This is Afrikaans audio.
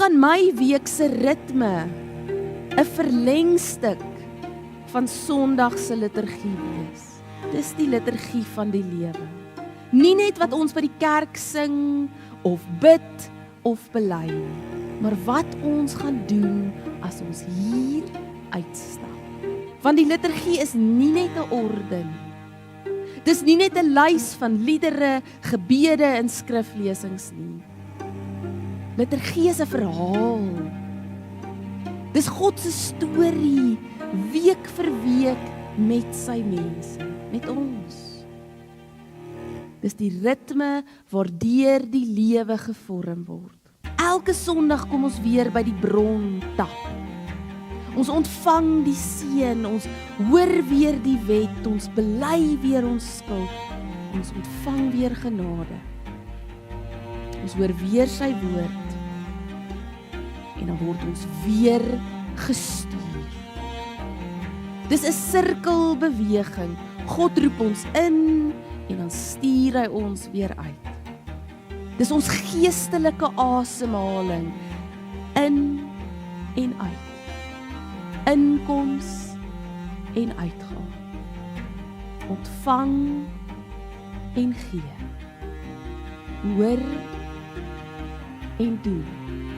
gaan my week se ritme 'n verlengstuk van Sondag se liturgie wees. Dis die liturgie van die lewe. Nie net wat ons by die kerk sing, of bid, of bely, maar wat ons gaan doen as ons hier uitstap. Want die liturgie is nie net 'n orde nie. Dis nie net 'n lys van liedere, gebede en skriflesings nie. Liturgie is 'n verhaal. Dis God se storie, week vir week met sy mense, met ons. Dis die ritme waardeur die lewe gevorm word. Elke Sondag kom ons weer by die bron tap. Ons ontvang die seën, ons hoor weer die wet, ons bely weer ons skuld, ons ontvang weer genade. Ons hoor weer sy woord en dan word ons weer gestuur. Dis 'n sirkelbeweging. God roep ons in en dan stuur hy ons weer uit. Dis ons geestelike asemhaling, in en uit. Inkoms en uitgaan. Ontvang en gee. Hoor en doen.